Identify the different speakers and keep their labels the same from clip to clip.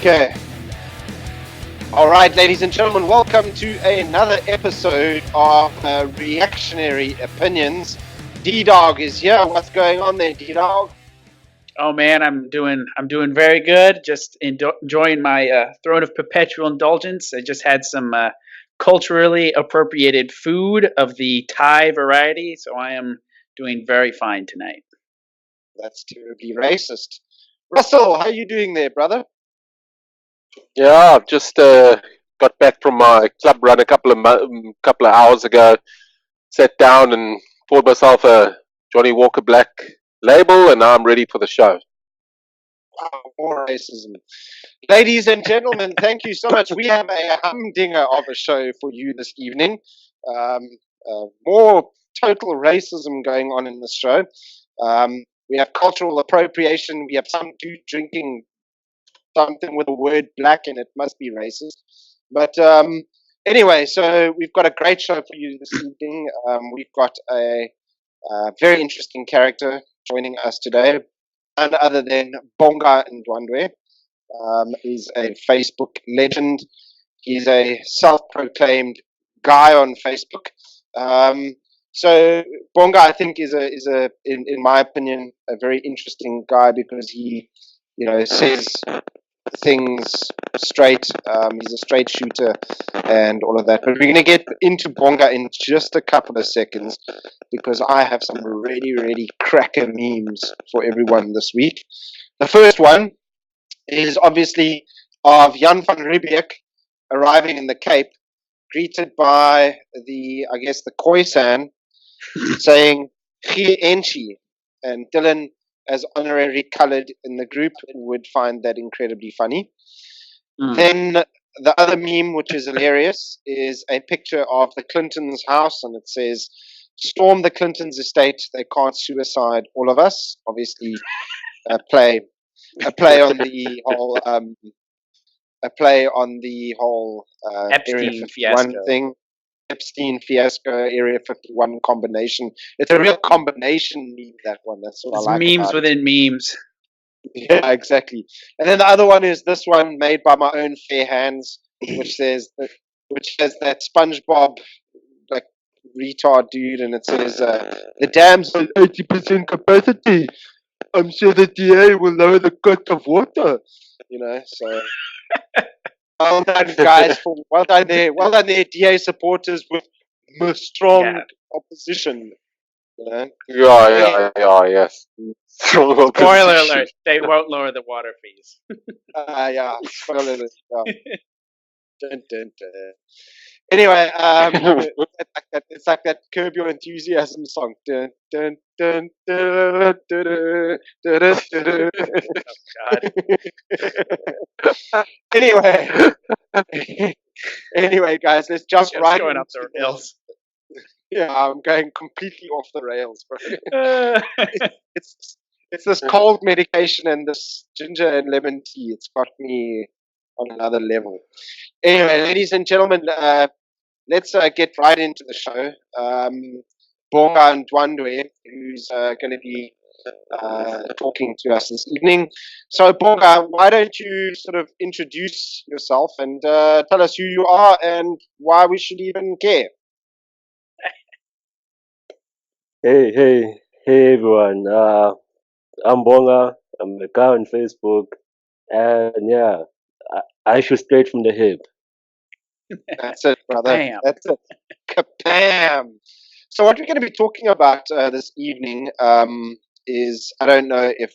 Speaker 1: Okay. All right, ladies and gentlemen, welcome to another episode of Reactionary Opinions. D-Dog is here. What's going on there, D-Dog?
Speaker 2: Oh man, I'm doing very good. Just enjoying my throne of perpetual indulgence. I just had some culturally appropriated food of the Thai variety, so I am doing very fine tonight.
Speaker 1: That's terribly racist. Russell, how are you doing there, brother?
Speaker 3: Yeah, I've just got back from my club run a couple of hours ago. Sat down and poured myself a Johnny Walker Black label, and now I'm ready for the show.
Speaker 1: Wow, more racism. Ladies and gentlemen, thank you so much. We have a humdinger of a show for you this evening. More total racism going on in this show. We have cultural appropriation. We have some dude drinking something with the word black in it. Must be racist. But anyway, so we've got a great show for you this evening. We've got a very interesting character joining us today, none other than Bonga Ndwandwe. He's a Facebook legend. He's a self-proclaimed guy on Facebook. So Bonga, I think, is in my opinion, a very interesting guy because he, says things straight. He's a straight shooter and all of that. But we're going to get into Bonga in just a couple of seconds because I have some really, really cracker memes for everyone this week. The first one is obviously of Jan van Riebeeck arriving in the Cape, greeted by the Khoisan, saying "Gie Enchi," and Dylan, as honorary colored in the group, would find that incredibly funny. Then the other meme, which is hilarious, is a picture of the Clintons' house, and it says, "Storm the Clintons' estate, they can't suicide all of us." Obviously, a play on the whole
Speaker 2: Epstein fiasco
Speaker 1: thing. Epstein fiasco, Area 51 combination. It's a real combination meme, that one. That's what
Speaker 2: it's
Speaker 1: I like.
Speaker 2: Memes
Speaker 1: about
Speaker 2: within memes.
Speaker 1: Yeah, exactly. And then the other one is this one made by my own fair hands, which has that SpongeBob like retard dude, and it says the dam's on 80% capacity. I'm sure the DA will lower the cost of water. So well done, guys. Well done there, DA supporters with strong opposition.
Speaker 3: Yes.
Speaker 2: Spoiler alert: they won't lower the water fees.
Speaker 1: Yeah. Spoiler alert. Yeah. Dun, dun, dun. Anyway, it's like that Curb Your Enthusiasm song. Dun, dun, dun, dun, dun, dun, dun, dun,
Speaker 2: Oh
Speaker 1: God. Anyway, guys, let's jump right
Speaker 2: going up the rails.
Speaker 1: Yeah, I'm going completely off the rails, bro. It's this cold medication and this ginger and lemon tea. It's got me on another level. Anyway, ladies and gentlemen, let's get right into the show. Bonga Ndwandwe, who's going to be talking to us this evening. So, Bonga, why don't you sort of introduce yourself and tell us who you are and why we should even care?
Speaker 4: Hey everyone. I'm Bonga. I'm a guy on Facebook, and yeah, I shoot straight from the hip.
Speaker 1: That's it, brother.
Speaker 2: Bam.
Speaker 1: That's it. Kabam! So what we're going to be talking about this evening is, I don't know if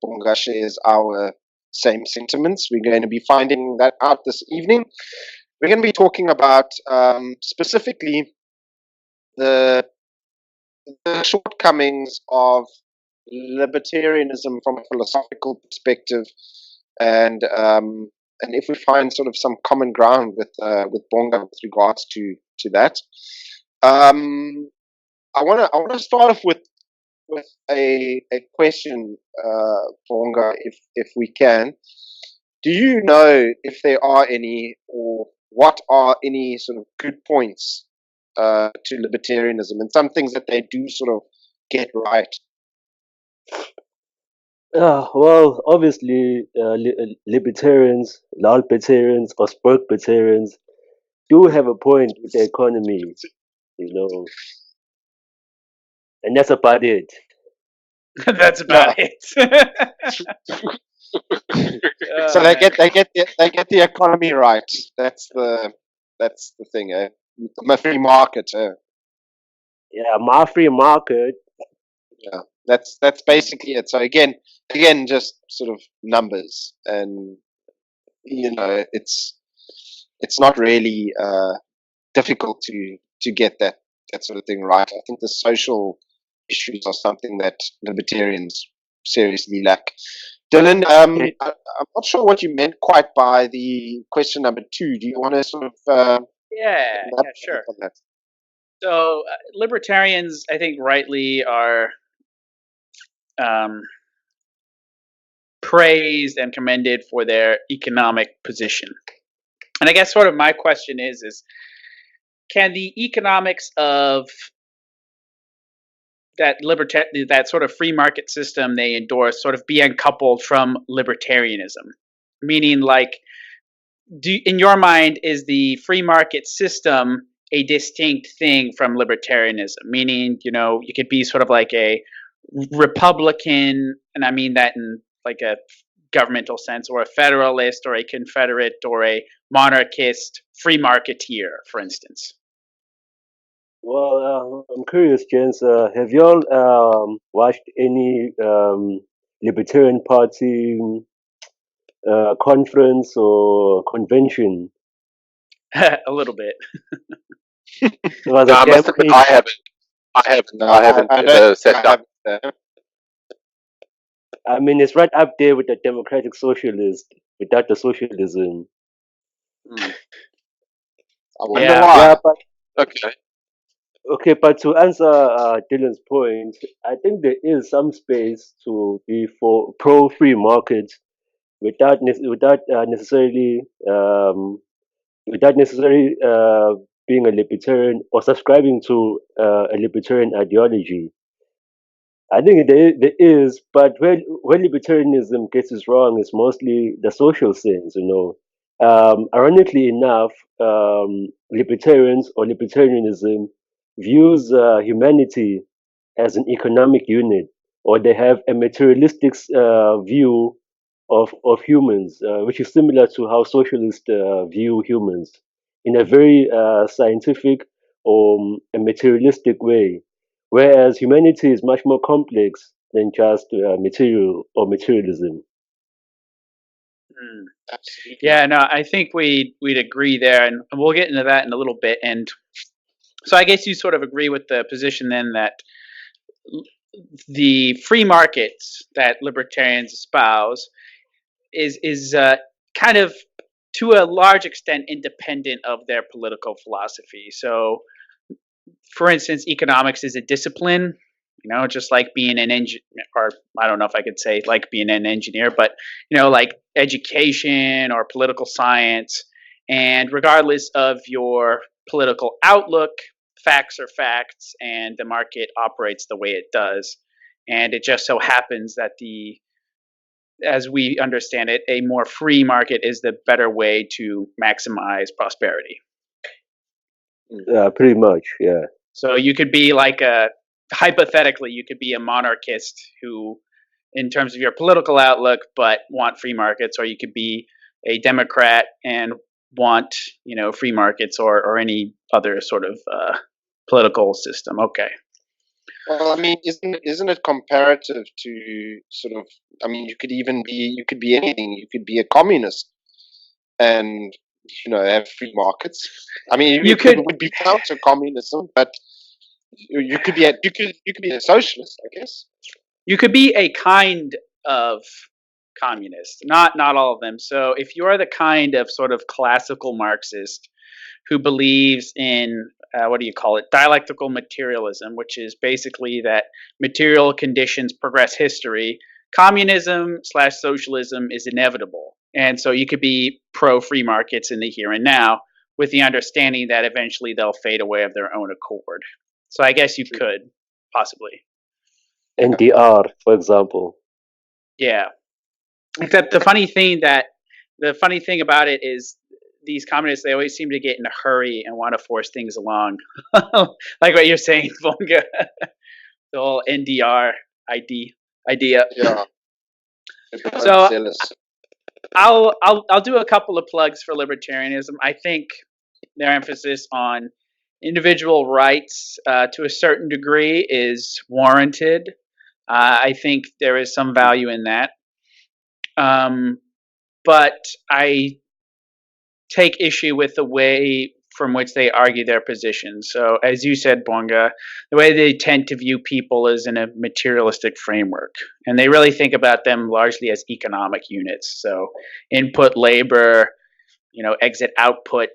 Speaker 1: Bonga shares our same sentiments. We're going to be finding that out this evening. We're going to be talking about specifically the shortcomings of libertarianism from a philosophical perspective, and if we find sort of some common ground with Bonga with regards to that. I want to start off with a question, Bonga, if we can. Do you know if there are any, or what are any sort of good points to libertarianism and some things that they do sort of get right?
Speaker 4: Well, obviously, libertarians, libertarians, or libertarians do have a point with the economy, you know, and that's about it.
Speaker 2: That's
Speaker 1: Yeah.
Speaker 2: about it.
Speaker 1: So
Speaker 2: Oh man.
Speaker 1: they get the economy right. That's the thing, eh? The free market, eh?
Speaker 4: Yeah, my free market.
Speaker 1: Yeah. That's basically it. So again, just sort of numbers, and it's not really difficult to get that sort of thing right. I think the social issues are something that libertarians seriously lack. Dylan,
Speaker 4: Okay.
Speaker 1: I'm not sure what you meant quite by the question number 2. Do you want to sort of
Speaker 2: Yeah,
Speaker 1: elaborate
Speaker 2: sure.
Speaker 1: on that?
Speaker 2: So libertarians, I think, rightly are um, praised and commended for their economic position. And I guess sort of my question is can the economics of that sort of free market system they endorse sort of be uncoupled from libertarianism? Meaning, like, in your mind, is the free market system a distinct thing from libertarianism? Meaning, you could be sort of like a Republican, and I mean that in like a governmental sense, or a federalist, or a confederate, or a monarchist free marketeer, for instance.
Speaker 4: Well, I'm curious, James. Have y'all watched any Libertarian Party conference or convention?
Speaker 2: A little bit.
Speaker 4: It was
Speaker 3: No,
Speaker 4: a
Speaker 3: I must admit,
Speaker 4: campaign.
Speaker 3: I haven't. I haven't.
Speaker 1: No,
Speaker 3: I haven't
Speaker 1: I don't
Speaker 3: ever
Speaker 1: think I
Speaker 3: sat down.
Speaker 1: have.
Speaker 4: I mean, it's right up there with the democratic socialist without the socialism.
Speaker 2: Mm.
Speaker 1: I wonder
Speaker 2: Yeah.
Speaker 4: Yeah,
Speaker 1: why.
Speaker 4: but
Speaker 3: Okay.
Speaker 4: okay, but to answer Dylan's point, I think there is some space to be for pro free market without necessarily being a libertarian or subscribing to a libertarian ideology. I think there is, but where libertarianism gets it wrong is mostly the social sense, you know. Ironically enough, libertarians or libertarianism views humanity as an economic unit, or they have a materialistic view of humans, which is similar to how socialists view humans in a very scientific or a materialistic way. Whereas humanity is much more complex than just material or materialism.
Speaker 2: Mm.
Speaker 1: Absolutely.
Speaker 2: Yeah, no, I think we'd agree there, and we'll get into that in a little bit. And so I guess you sort of agree with the position then that the free markets that libertarians espouse is kind of to a large extent independent of their political philosophy. So, for instance, economics is a discipline. Just like being an engineer, or I don't know if I could say like being an engineer, but like education or political science. And regardless of your political outlook, facts are facts, and the market operates the way it does. And it just so happens that as we understand it, a more free market is the better way to maximize prosperity.
Speaker 4: Pretty much, yeah.
Speaker 2: So you could be like hypothetically, you could be a monarchist who, in terms of your political outlook, but want free markets, or you could be a Democrat and want, free markets or any other sort of political system. Okay.
Speaker 1: Well, I mean, isn't it comparative to sort of? I mean, you could be anything. You could be a communist and have free markets. I mean,
Speaker 2: You
Speaker 1: it
Speaker 2: could
Speaker 1: would be counter communism, but you could be a socialist, I guess.
Speaker 2: you could be a kind of communist, not all of them. So if you are the kind of sort of classical Marxist who believes in what do you call it, dialectical materialism, which is basically that material conditions progress history, communism slash socialism is inevitable. And so you could be pro free markets in the here and now with the understanding that eventually they'll fade away of their own accord. So I guess you could possibly.
Speaker 4: NDR, for example.
Speaker 2: Yeah. Except the funny thing about it is these communists, they always seem to get in a hurry and want to force things along. Like what you're saying, Vonga. The whole NDR idea.
Speaker 1: Yeah.
Speaker 2: So
Speaker 1: Zealous.
Speaker 2: I'll do a couple of plugs for libertarianism. I think their emphasis on individual rights to a certain degree is warranted. I think there is some value in that. But I take issue with the way from which they argue their position. So, as you said, Bonga, the way they tend to view people is in a materialistic framework. And they really think about them largely as economic units. So, input, labor, exit, output,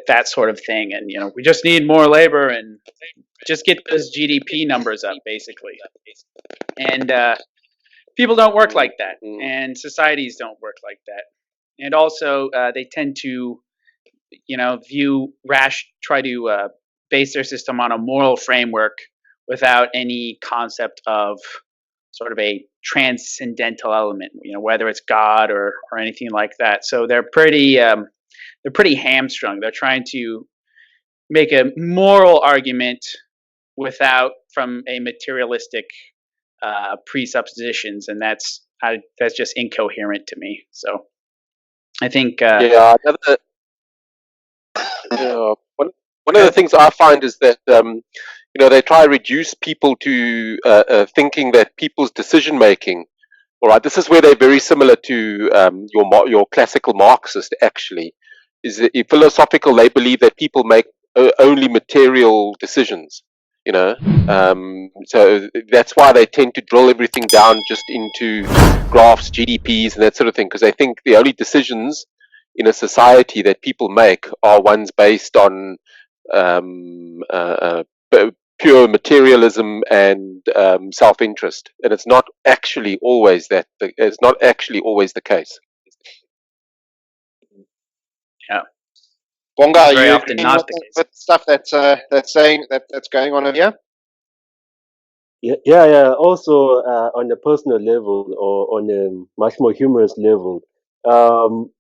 Speaker 2: that sort of thing. And, we just need more labor and just get those GDP numbers up, basically. And people don't work like that. And societies don't work like that. And also, they tend to try to base their system on a moral framework without any concept of sort of a transcendental element, whether it's God or anything like that. So they're pretty hamstrung. They're trying to make a moral argument from a materialistic presuppositions, and that's just incoherent to me. So I think
Speaker 3: Yeah, one of the things I find is that they try to reduce people to thinking that people's decision making. All right, this is where they're very similar to your classical Marxist. Actually, is that philosophical. They believe that people make only material decisions. So that's why they tend to drill everything down just into graphs, GDPs, and that sort of thing, because they think the only decisions in a society that people make are ones based on pure materialism and self-interest, and it's not actually always the case.
Speaker 2: Yeah.
Speaker 1: Bonga, are
Speaker 2: Very
Speaker 1: you
Speaker 2: often
Speaker 1: agreeing
Speaker 2: not
Speaker 1: with,
Speaker 2: the case.
Speaker 1: with stuff that's saying that's going on over here?
Speaker 4: Yeah. Also, on a personal level or on a much more humorous level, um,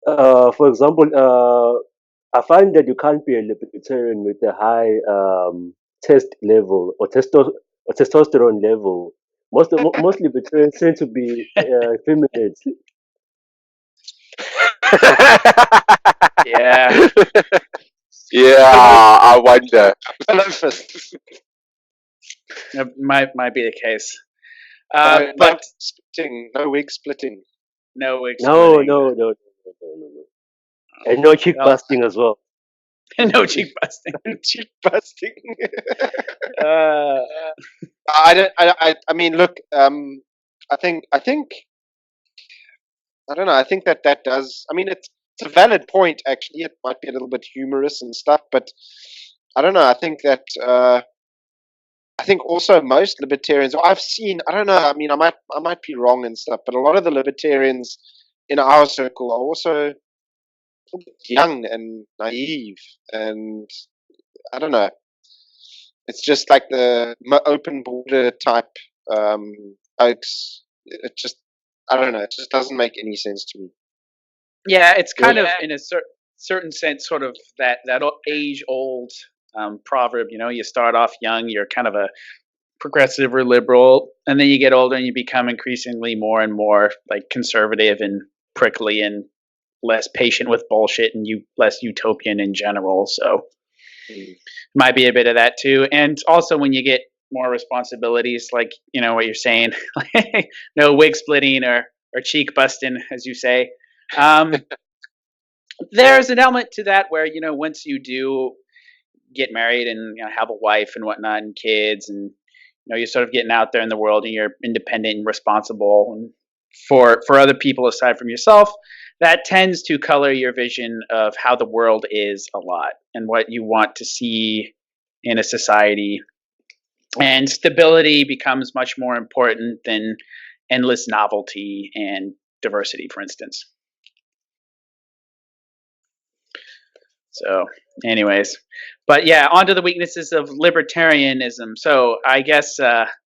Speaker 4: for example, I find that you can't be a libertarian with a high test level or testosterone level. Most libertarians tend to be effeminate.
Speaker 2: Yeah.
Speaker 3: Yeah, I wonder.
Speaker 2: That might be the case.
Speaker 1: No
Speaker 2: But
Speaker 1: splitting, no wig splitting.
Speaker 2: no
Speaker 4: No,
Speaker 2: exploding.
Speaker 4: no. And no cheek
Speaker 2: Well,
Speaker 4: busting as well.
Speaker 2: no cheek busting.
Speaker 1: Cheek busting.
Speaker 2: Uh,
Speaker 1: I mean, look. I think. I don't know. I think that does. I mean, it's a valid point. Actually, it might be a little bit humorous and stuff, but I don't know. I think that. I think also most libertarians. I've seen. I don't know. I mean, I might be wrong and stuff, but a lot of the libertarians in our circle are also young and naive, and I don't know. It's just like the open border type folks. It just, I don't know. It just doesn't make any sense to me.
Speaker 2: yeah, it's kind of in a certain sense, sort of that age old proverb. You start off young, you're kind of a progressive or liberal, and then you get older and you become increasingly more and more like conservative and prickly and less patient with bullshit and less utopian in general. So might be a bit of that too. And also when you get more responsibilities, like what you're saying, no wig splitting or cheek busting, as you say. There's an element to that where once you do get married and have a wife and whatnot and kids, and you're sort of getting out there in the world and you're independent and responsible and for other people aside from yourself, that tends to color your vision of how the world is a lot and what you want to see in a society. And stability becomes much more important than endless novelty and diversity, for instance. So, anyways, but yeah, on to the weaknesses of libertarianism. So, I guess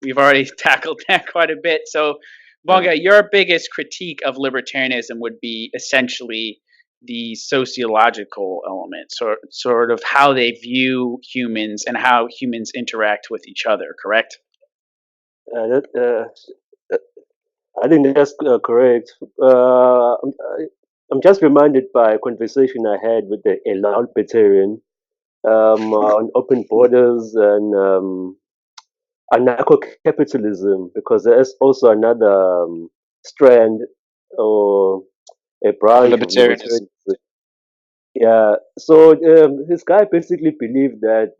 Speaker 2: we've already tackled that quite a bit. So, Bonga, your biggest critique of libertarianism would be essentially the sociological element, sort of how they view humans and how humans interact with each other, correct?
Speaker 4: I think that's correct. I'm just reminded by a conversation I had with a libertarian on open borders and anarcho-capitalism, because there's also another strand or a branch of
Speaker 1: Libertarianism.
Speaker 4: libertarianism. Yeah, so this guy basically believed that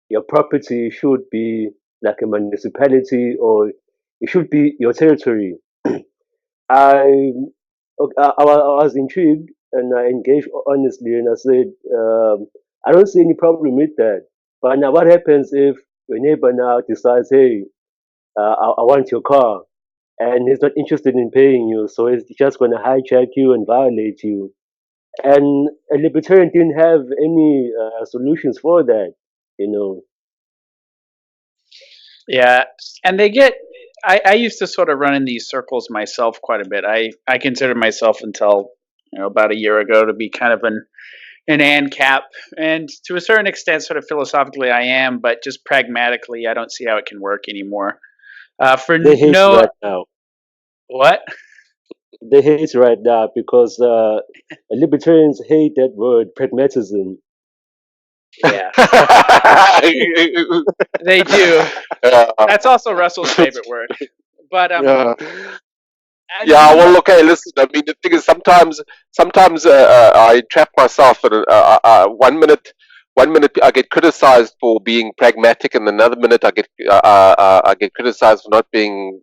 Speaker 4: your property should be like a municipality, or it should be your territory. I, I was intrigued and I engaged honestly, and I said, I don't see any problem with that. But now, what happens if your neighbor now decides, hey, I want your car, and he's not interested in paying you, so he's just going to hijack you and violate you? And a libertarian didn't have any solutions for that, you know.
Speaker 2: Yeah, and they get. I used to sort of run in these circles myself quite a bit. I considered myself until about a year ago to be kind of an ANCAP, and to a certain extent, sort of philosophically, I am, but just pragmatically, I don't see how it can work anymore. For
Speaker 4: They hate
Speaker 2: no
Speaker 4: right now.
Speaker 2: what?
Speaker 4: They hate right now because libertarians hate that word, pragmatism.
Speaker 2: Yeah, they do. That's also Russell's favorite word. But
Speaker 1: Yeah.
Speaker 2: and
Speaker 3: Yeah,
Speaker 2: you
Speaker 3: well,
Speaker 2: know,
Speaker 3: okay, listen. I mean, the thing is, sometimes I trap myself, and one minute I get criticized for being pragmatic, and another minute I get criticized for being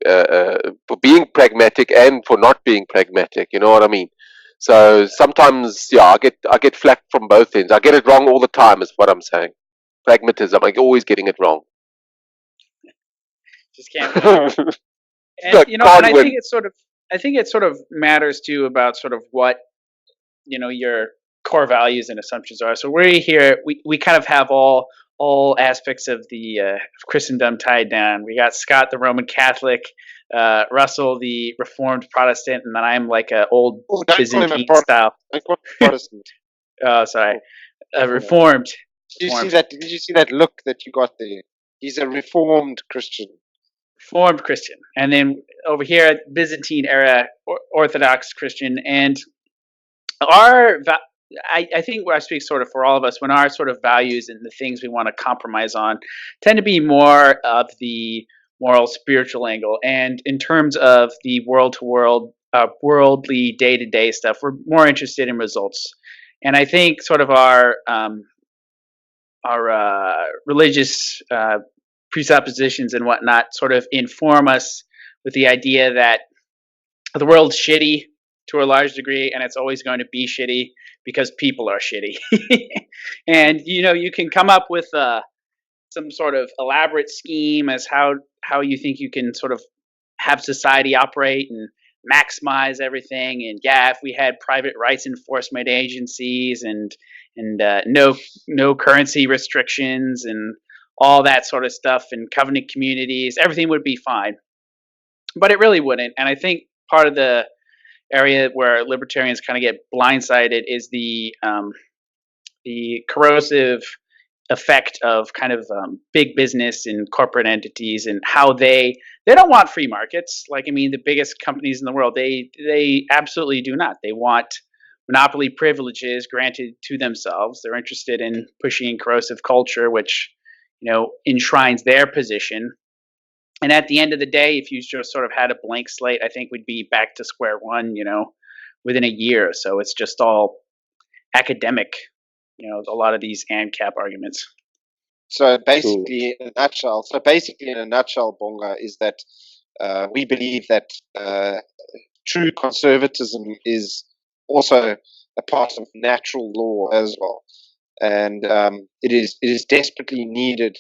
Speaker 3: pragmatic and for not being pragmatic. You know what I mean? So sometimes, yeah, I get flack from both ends. I get it wrong all the time, is what I'm saying. Pragmatism, I'm always getting it wrong.
Speaker 2: just can't win. And
Speaker 3: I
Speaker 2: and
Speaker 3: can't
Speaker 2: I
Speaker 3: win.
Speaker 2: think it sort of matters too about sort of what your core values and assumptions are. So we're here. We kind of have all aspects of the of Christendom tied down. We got Scott, the Roman Catholic, Russell, the Reformed Protestant, and then I'm like a old
Speaker 1: Oh, don't call him a
Speaker 2: Byzantine
Speaker 1: Protestant.
Speaker 2: style.
Speaker 1: Don't call him a Protestant.
Speaker 2: Oh, sorry,
Speaker 1: Oh,
Speaker 2: Reformed.
Speaker 1: Did you see
Speaker 2: Reformed.
Speaker 1: that? Did you see that look that you got there? He's a reformed Christian.
Speaker 2: Reformed Christian, and then over here, Byzantine era Orthodox Christian, and our I think I speak sort of for all of us when our sort of values and the things we want to compromise on tend to be more of the moral spiritual angle, and in terms of the world to world worldly day to day stuff, we're more interested in results. And I think sort of our religious presuppositions and whatnot sort of inform us with the idea that the world's shitty to a large degree, and it's always going to be shitty because people are shitty. And you can come up with some sort of elaborate scheme as how you think you can sort of have society operate and maximize everything. And yeah, if we had private rights enforcement agencies and no currency restrictions and all that sort of stuff and covenant communities, everything would be fine. But it really wouldn't. And I think part of the area where libertarians kind of get blindsided is the corrosive effect of kind of big business and corporate entities and how they don't want free markets. Like, I mean, the biggest companies in the world, they absolutely do not. They want monopoly privileges granted to themselves. They're interested in pushing corrosive culture, which enshrines their position. And at the end of the day, if you just sort of had a blank slate, I think we'd be back to square one, within a year. So it's just all academic, a lot of these ANCAP arguments.
Speaker 1: So
Speaker 4: True.
Speaker 1: basically, in a nutshell, Bonga, is that we believe that true conservatism is also a part of natural law as well, and it is desperately needed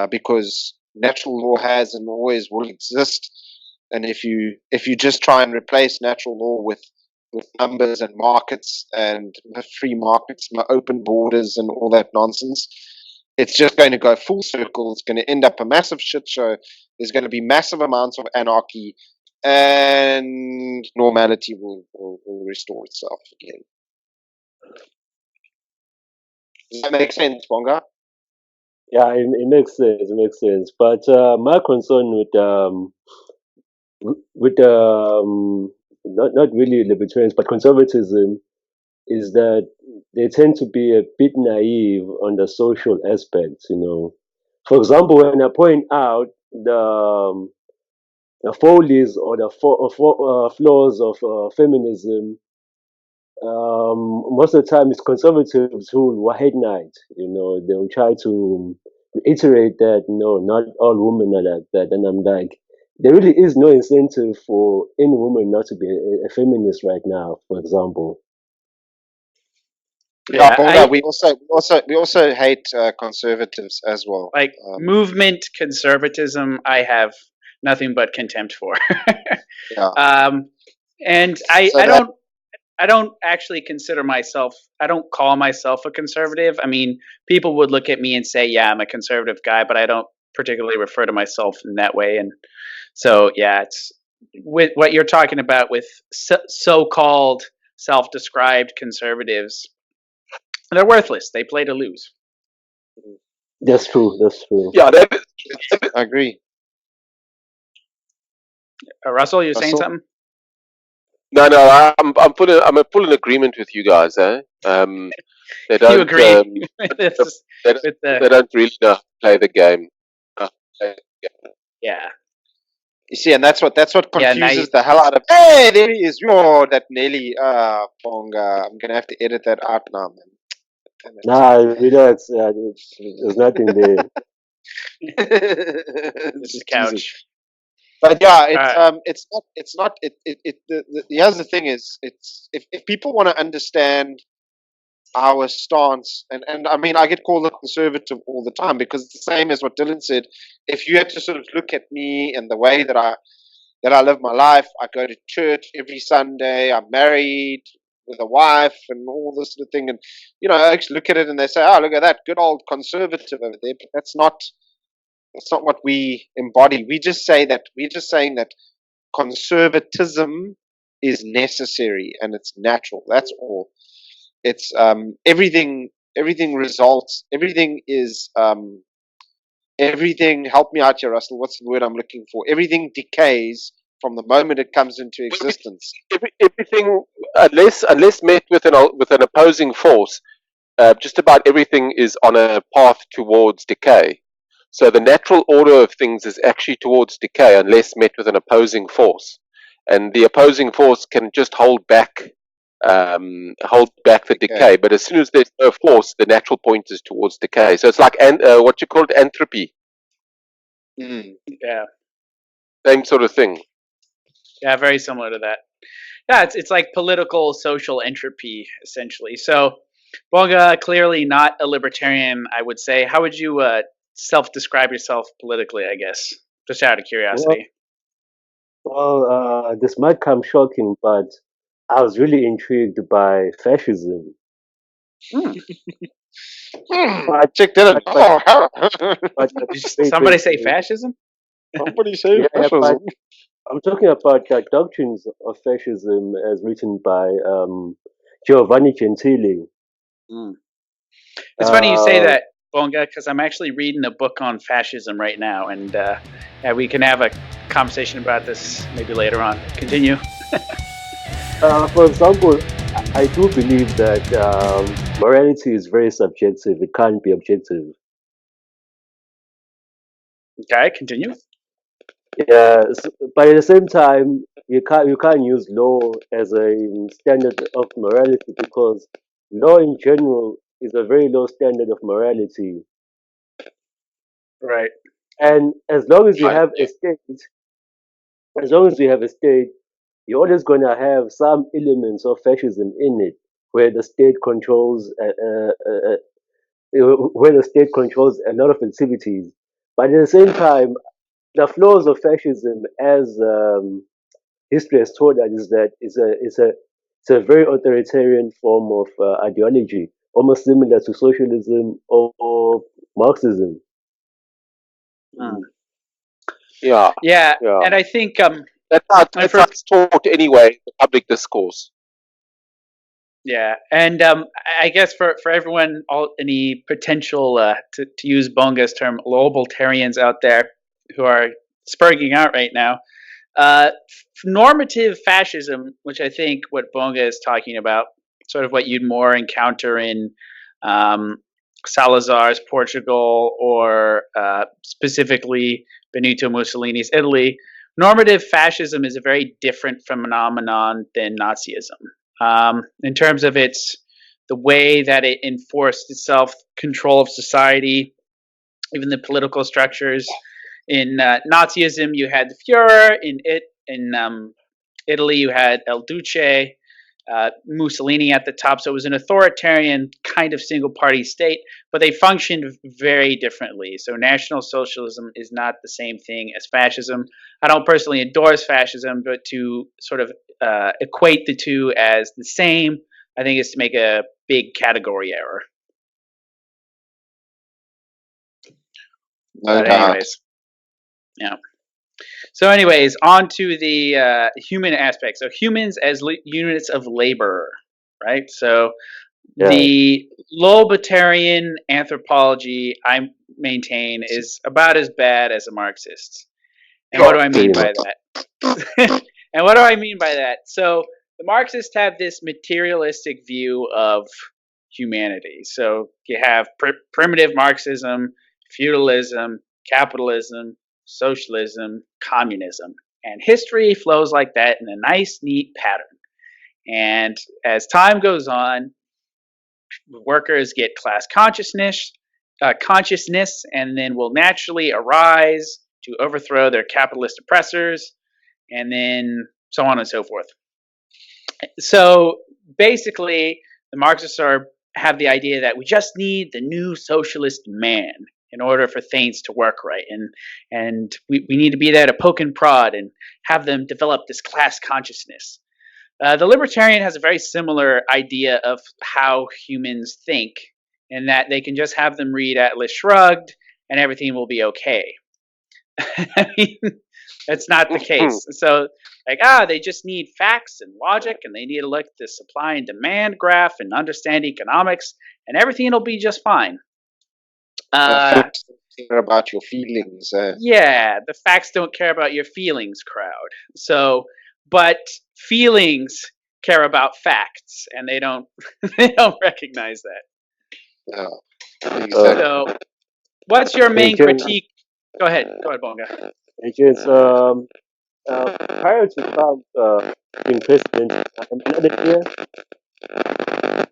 Speaker 1: because natural law has and always will exist. And if you just try and replace natural law with with numbers and markets and free markets, open borders, and all that nonsense. It's just going to go full circle. It's going to end up a massive shit show. There's going to be massive amounts of anarchy, and normality will restore itself again. Does that make sense, Bonga?
Speaker 4: Yeah, it makes sense. It makes sense. But my concern with not really libertarians, but conservatism, is that they tend to be a bit naive on the social aspects. For example, when I point out the follies or the flaws of feminism, most of the time it's conservatives who will hate night. They will try to reiterate that no, not all women are like that, and I'm like, there really is no incentive for any woman not to be a feminist right now, for example.
Speaker 1: Yeah, Bonga, we also hate conservatives as well.
Speaker 2: Like movement conservatism, I have nothing but contempt for.
Speaker 1: Yeah.
Speaker 2: And I don't actually consider myself. I don't call myself a conservative. I mean, people would look at me and say, "Yeah, I'm a conservative guy," but I don't particularly refer to myself in that way. And so, yeah, it's with what you're talking about with so-called self-described conservatives. They're worthless. They play to lose.
Speaker 4: That's true. That's true.
Speaker 3: Yeah,
Speaker 1: I agree.
Speaker 2: Russell, you're saying something?
Speaker 3: No, I'm in full agreement with you guys. They don't.
Speaker 2: You agree?
Speaker 3: They don't really know how to play the game.
Speaker 2: Yeah.
Speaker 1: You see, and that's what confuses the hell out of. Hey, there he is. Oh, that Nelly. Bonga. I'm gonna have to edit that out now, man.
Speaker 4: Nah, relax. There's nothing there.
Speaker 2: This is couch.
Speaker 1: But yeah, it's not. Here's the thing: is it's if people want to understand our stance, and I mean, I get called a conservative all the time because it's the same as what Dylan said. If you had to sort of look at me and the way that I live my life, I go to church every Sunday. I'm married with a wife and all this sort of thing, and I actually look at it and they say, "Oh, look at that good old conservative over there." But that's not what we embody. We're just saying that conservatism is necessary and it's natural. That's all. It's everything results. Everything is everything. Help me out here, Russell. What's the word I'm looking for? Everything decays from the moment it comes into existence.
Speaker 3: Everything, unless met with an opposing force, just about everything is on a path towards decay. So the natural order of things is actually towards decay unless met with an opposing force. And the opposing force can just hold back the decay. But as soon as there's no force, the natural point is towards decay. So it's like what you call entropy.
Speaker 2: Yeah.
Speaker 3: Same sort of thing.
Speaker 2: Yeah, very similar to that. Yeah, it's like political social entropy, essentially. So, Bonga, clearly not a libertarian, I would say. How would you self-describe yourself politically, I guess? Just out of curiosity.
Speaker 4: Well, this might come shocking, but I was really intrigued by fascism.
Speaker 1: Check that out.
Speaker 2: Somebody say fascism?
Speaker 1: Somebody say fascism.
Speaker 4: I'm talking about the doctrines of fascism as written by Giovanni Gentili.
Speaker 2: It's funny you say that, Bonga, because I'm actually reading a book on fascism right now, and we can have a conversation about this maybe later on. Continue.
Speaker 4: For example, I do believe that morality is very subjective. It can't be objective.
Speaker 2: Okay, continue.
Speaker 4: Yeah, but at the same time, you can't use law as a standard of morality because law in general is a very low standard of morality.
Speaker 2: Right.
Speaker 4: And as long as you have a state, you're always going to have some elements of fascism in it, where the state controls a lot of activities. But at the same time, the flaws of fascism, as history has taught us, is that It's a very authoritarian form of ideology, almost similar to socialism or Marxism.
Speaker 2: Mm.
Speaker 3: Yeah,
Speaker 2: Yeah,
Speaker 3: yeah.
Speaker 2: and I think and
Speaker 3: That's
Speaker 2: for
Speaker 3: how it's taught anyway in the public discourse.
Speaker 2: yeah, and I guess for everyone, all any potential to use Bonga's term, globaltarians out there who are spurging out right now, normative fascism, which I think what Bonga is talking about, sort of what you'd more encounter in um, Salazar's Portugal or specifically Benito Mussolini's Italy. Normative fascism is a very different phenomenon than Nazism in terms of the way that it enforced itself control of society, even the political structures. In Nazism, you had the Führer. In Italy, you had El Duce, Mussolini at the top. So it was an authoritarian kind of single party state, but they functioned very differently. So National Socialism is not the same thing as fascism. I don't personally endorse fascism, but to sort of equate the two as the same, I think is to make a big category error.
Speaker 1: No
Speaker 2: But
Speaker 1: doubt.
Speaker 2: anyways, yeah. So, anyways, on to the human aspect. So, humans as units of labor, right? So,
Speaker 4: Yeah.
Speaker 2: the libertarian anthropology I maintain is about as bad as a Marxist. And what do I mean by that? And what do I mean by that? So, the Marxists have this materialistic view of humanity. So, you have primitive Marxism, feudalism, capitalism, socialism, communism. And history flows like that in a nice, neat pattern. And as time goes on, workers get class consciousness, and then will naturally arise to overthrow their capitalist oppressors, and then so on and so forth. So basically, the Marxists have the idea that we just need the new socialist man in order for things to work right, and we need to be there to poke and prod and have them develop this class consciousness. The libertarian has a very similar idea of how humans think, in that they can just have them read Atlas Shrugged and everything will be okay. I mean, that's not the case. So, they just need facts and logic, and they need to look at the supply and demand graph and understand economics, and everything will be just fine.
Speaker 1: Facts don't care about your feelings.
Speaker 2: Yeah, the facts don't care about your feelings, crowd. So, but feelings care about facts, and they don't they don't recognize that.
Speaker 1: Yeah, exactly.
Speaker 2: So, what's your main
Speaker 4: James.
Speaker 2: critique? Go ahead, Bonga.
Speaker 4: James, prior to Trump being president, another year.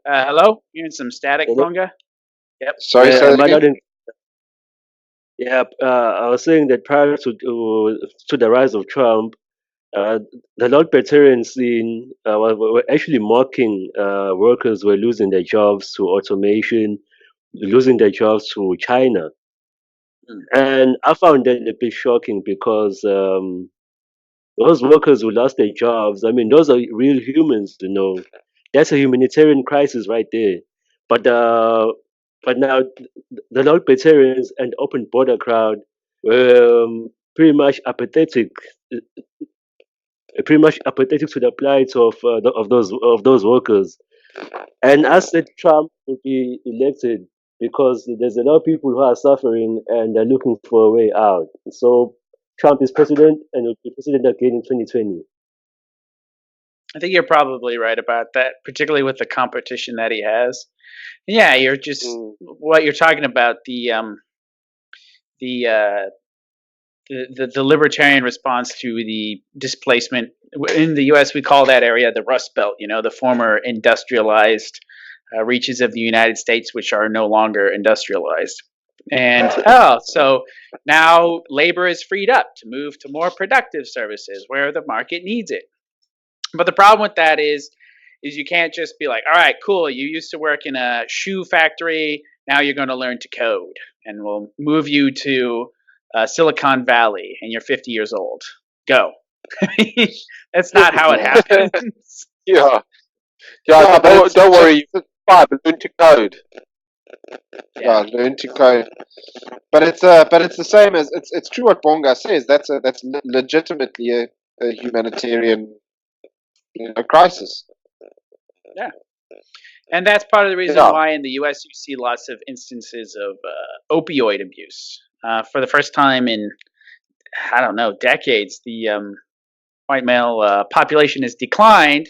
Speaker 2: Hello, hearing some static,
Speaker 4: Hello?
Speaker 2: Bonga. Yep.
Speaker 1: Sorry, say that again?
Speaker 4: I was saying that prior to the rise of Trump, the libertarian scene were actually mocking workers were losing their jobs to automation, losing their jobs to China. And I found that a bit shocking because those workers who lost their jobs, I mean, those are real humans, That's a humanitarian crisis right there. But now the libertarians and open border crowd were pretty much apathetic to the plight of those workers. And I said Trump would be elected because there's a lot of people who are suffering and they're looking for a way out. So Trump is president and will be president again in 2020.
Speaker 2: I think you're probably right about that, particularly with the competition that he has. And yeah, you're just what you're talking about the libertarian response to the displacement in the U.S. We call that area the Rust Belt. The former industrialized reaches of the United States, which are no longer industrialized. And so now labor is freed up to move to more productive services where the market needs it. But the problem with that is you can't just be like, all right, cool, you used to work in a shoe factory, now you're going to learn to code, and we'll move you to Silicon Valley, and you're 50 years old. Go. That's not how it happens.
Speaker 3: Yeah. Yeah,
Speaker 1: Yeah, but
Speaker 3: don't worry. Learn to code.
Speaker 1: yeah, learn to code. But it's the same as it's true what Bonga says. That's legitimately a humanitarian crisis.
Speaker 2: Yeah. And that's part of the reason
Speaker 3: Yeah.
Speaker 2: why in the U.S. you see lots of instances of opioid abuse. For the first time in, I don't know, decades, the white male population has declined,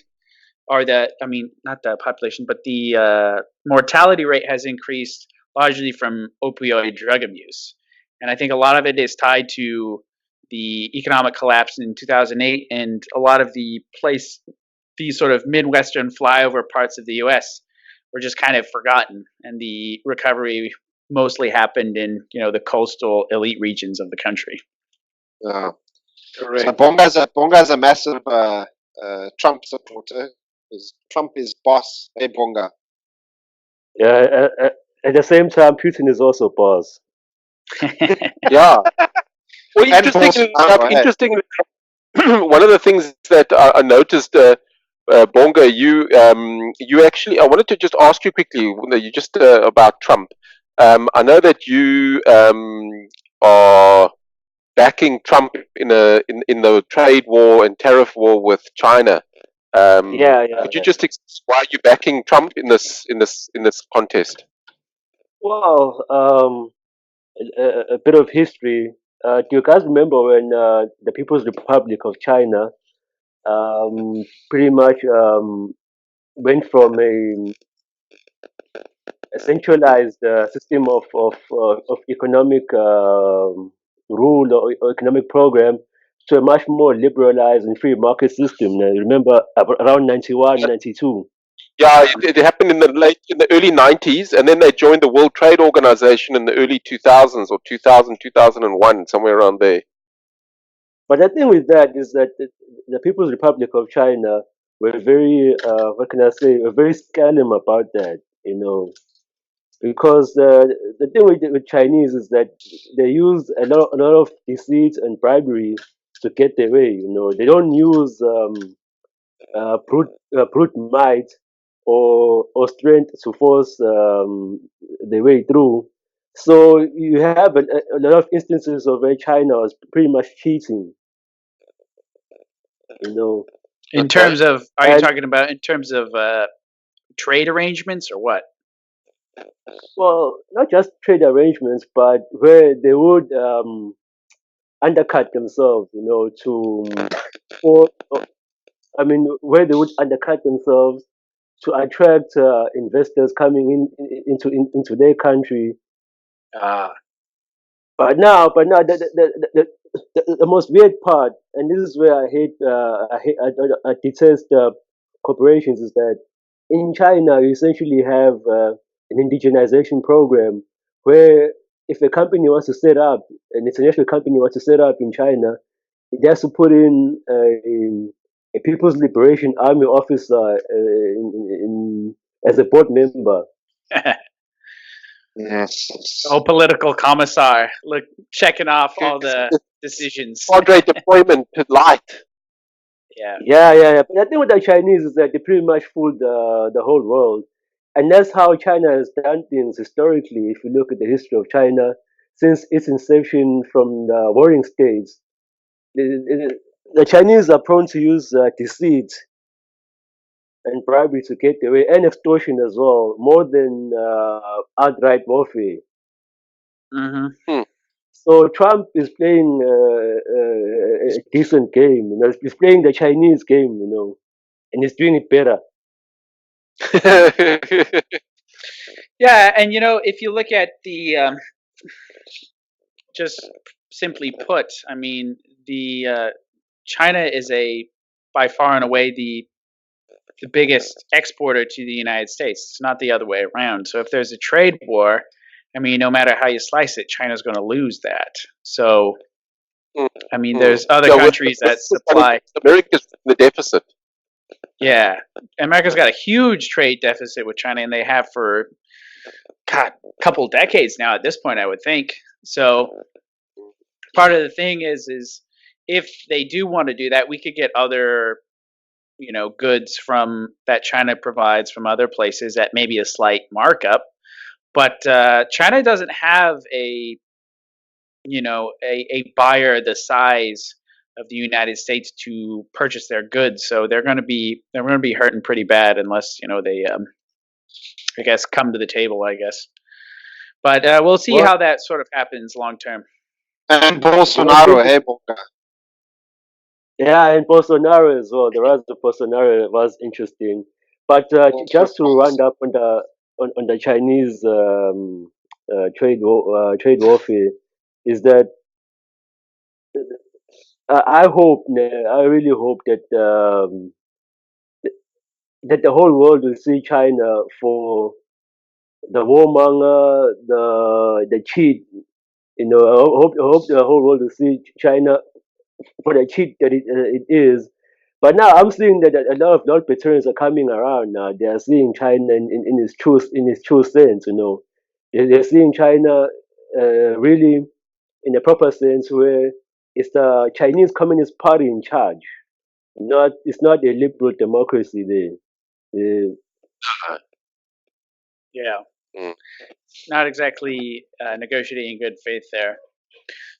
Speaker 2: or not the population, but the mortality rate has increased largely from opioid drug abuse. And I think a lot of it is tied to the economic collapse in 2008, and a lot of these sort of Midwestern flyover parts of the U.S. were just kind of forgotten, and the recovery mostly happened in the coastal elite regions of the country.
Speaker 1: Yeah.
Speaker 3: Correct.
Speaker 1: So Bonga's a massive Trump supporter. Because Trump is boss. Hey, Bonga.
Speaker 4: Yeah, at the same time, Putin is also boss.
Speaker 3: Yeah. Well,
Speaker 1: And
Speaker 3: interestingly
Speaker 1: Bolsonaro,
Speaker 3: one of the things that I noticed, Bonga, you actually, I wanted to just ask you quickly, you just about Trump. I know that you are backing Trump in the trade war and tariff war with China.
Speaker 4: Yeah.
Speaker 3: Could you just explain why you're backing Trump in this contest?
Speaker 4: Well, a bit of history. Do you guys remember when the People's Republic of China pretty much went from a centralized system of economic rule or economic program to a much more liberalized and free market system? Now, remember around 91, 92.
Speaker 3: Yeah, it happened in the early 90s, and then they joined the World Trade Organization in the early 2000s, or 2000, 2001, somewhere around there.
Speaker 4: But the thing with that is that the People's Republic of China were very, what can I say, were very scandalous about that, because the thing with Chinese is that they use a lot of deceit and bribery to get their way. They don't use brute might or strength to force their way through. So you have a lot of instances of where China was pretty much cheating.
Speaker 2: In
Speaker 3: Okay.
Speaker 2: terms of, are you
Speaker 4: And
Speaker 2: talking about in terms of trade arrangements or what?
Speaker 4: well, not just trade arrangements, but where they would undercut themselves, or where they would undercut themselves to attract investors coming into their country.
Speaker 2: Ah,
Speaker 4: But now, the most weird part, and this is where I detest corporations, is that in China you essentially have an indigenization program where if a company wants to set up, an international company wants to set up in China, it has to put in a People's Liberation Army officer as a board member.
Speaker 1: yes.
Speaker 2: oh, political commissar, look, checking off all
Speaker 3: It's
Speaker 2: the decisions.
Speaker 3: cadre deployment light.
Speaker 2: Yeah.
Speaker 4: Yeah. But the thing with the Chinese is that they pretty much fooled the whole world. And that's how China has done things historically. If you look at the history of China, since its inception from the warring states, the Chinese are prone to use deceit and bribery to get their way, and extortion as well, more than outright warfare.
Speaker 2: Mm-hmm.
Speaker 3: Hmm.
Speaker 4: So Trump is playing a decent game. He's playing the Chinese game, and he's doing it better.
Speaker 2: Yeah, and if you look at the just simply put, I mean, the China is by far and away the biggest exporter to the United States. It's not the other way around. So if there's a trade war, I mean, no matter how you slice it, China's going to lose that. So, I mean, there's other countries that supply.
Speaker 3: America's in the deficit.
Speaker 2: Yeah, America's got a huge trade deficit with China, and they have for a couple decades now. At this point, I would think. So, part of the thing is if they do want to do that, we could get other goods from that China provides from other places at maybe a slight markup. But China doesn't have a buyer the size of the United States to purchase their goods, so they're going to be hurting pretty bad unless they I guess come to the table. I guess, but we'll see
Speaker 1: Well,
Speaker 2: how that sort of happens long term.
Speaker 1: and
Speaker 4: What's
Speaker 1: Bolsonaro,
Speaker 4: interesting,
Speaker 1: hey, Bonga.
Speaker 4: yeah, and Bolsonaro as well. The rise of Bolsonaro was interesting. But
Speaker 1: Also
Speaker 4: just to round up on the Chinese trade warfare, is that I really hope that the whole world will see China for the warmonger, the cheat. I hope the whole world will see China for the cheat that it is. But now I'm seeing that a lot of non-Presbyterians are coming around now. They are seeing China in its true sense. They're seeing China really in a proper sense, where it's the Chinese Communist Party in charge. Not It's not a liberal democracy there.
Speaker 2: Yeah,
Speaker 3: Mm.
Speaker 2: not exactly negotiating in good faith there.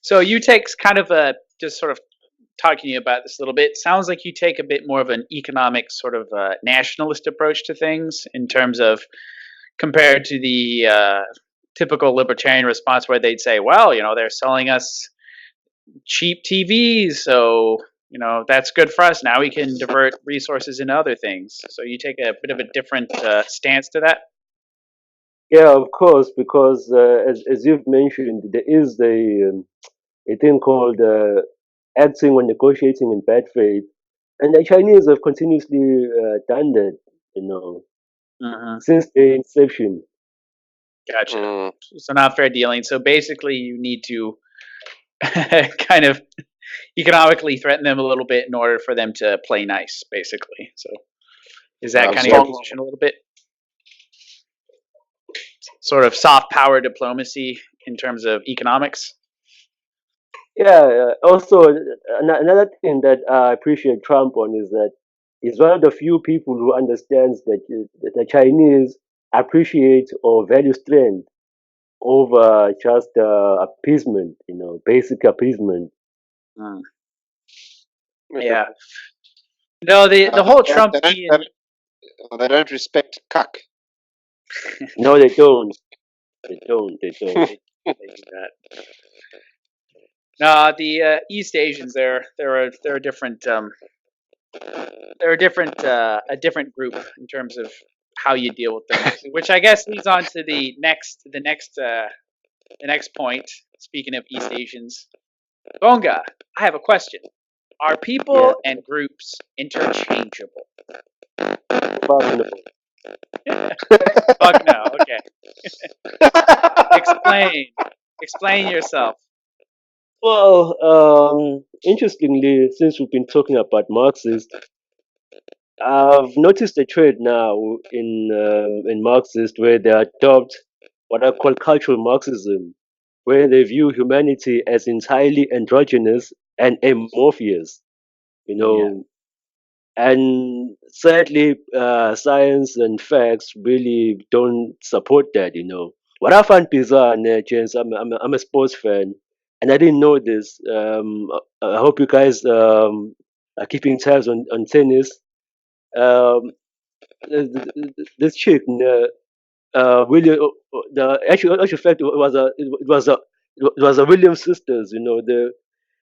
Speaker 2: So you take kind of a just sort of talking to you about this a little bit. Sounds like you take a bit more of an economic sort of nationalist approach to things in terms of compared to the typical libertarian response where they'd say, well, they're selling us cheap TVs, so that's good for us. Now we can divert resources into other things. So you take a bit of a different stance to that.
Speaker 4: Yeah, of course, because as you've mentioned, there is a thing called acting or negotiating in bad faith, and the Chinese have continuously done that,
Speaker 2: Uh-huh.
Speaker 4: since the inception.
Speaker 2: Gotcha.
Speaker 3: Mm.
Speaker 2: So not fair dealing. So basically, you need to kind of economically threaten them a little bit in order for them to play nice. Basically, so is that
Speaker 1: Yeah,
Speaker 2: kind of your
Speaker 1: strong.
Speaker 2: position a little bit? Sort of soft power diplomacy in terms of economics.
Speaker 4: Yeah. Also, another thing that I appreciate Trump on is that he's one of the few people who understands that the Chinese appreciate or value strength over just appeasement, basic appeasement.
Speaker 2: Mm. Yeah. No, the whole Trumpian.
Speaker 1: They don't respect cuck.
Speaker 4: No, they don't. They don't. They don't.
Speaker 2: They do that. No, the East Asians, they're a different a different group in terms of how you deal with them. Which I guess leads on to the next point. Speaking of East Asians, Bonga, I have a question. Are people
Speaker 4: Yeah.
Speaker 2: and groups interchangeable?
Speaker 4: Fuck no.
Speaker 2: Fuck no. Okay. Explain yourself.
Speaker 4: Well, interestingly, since we've been talking about Marxists, I've noticed a trend now in Marxists where they adopt what I call cultural Marxism, where they view humanity as entirely androgynous and amorphous. You
Speaker 2: Yeah.
Speaker 4: know, and sadly, science and facts really don't support that. What I find bizarre, James, I'm a sports fan, and I didn't know this. I hope you guys are keeping tabs on tennis. Um, this chick, William, the actual fact, it was a Williams sisters.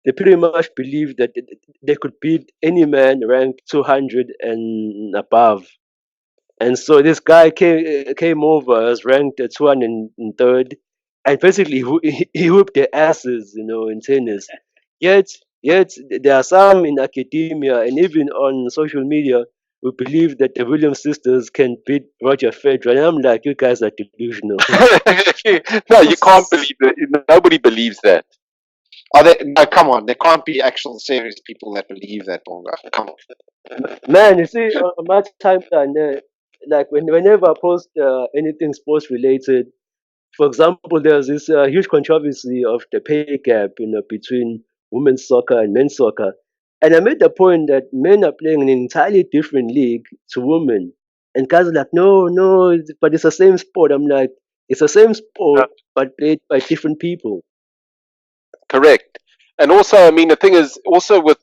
Speaker 4: They pretty much believed that they could beat any man ranked 200 and above. And so this guy came over as ranked at 203rd, and basically he whipped their asses, in tennis. Yet, yet there are some in academia and even on social media who believe that the Williams sisters can beat Roger Federer. And I'm like, you guys are delusional.
Speaker 3: No, you can't believe it. Nobody believes that.
Speaker 1: No, come on. There can't be actual serious people that believe that, Bonga. Come on.
Speaker 4: Man, you see, on my timeline, like whenever I post anything sports related, for example, there's this huge controversy of the pay gap, between women's soccer and men's soccer, And I made the point that men are playing an entirely different league to women. And guys are like, no, no, but it's the same sport. I'm like, it's the same
Speaker 3: Uh,
Speaker 4: sport, but played by different people.
Speaker 3: Correct. And also, I mean, the thing is also with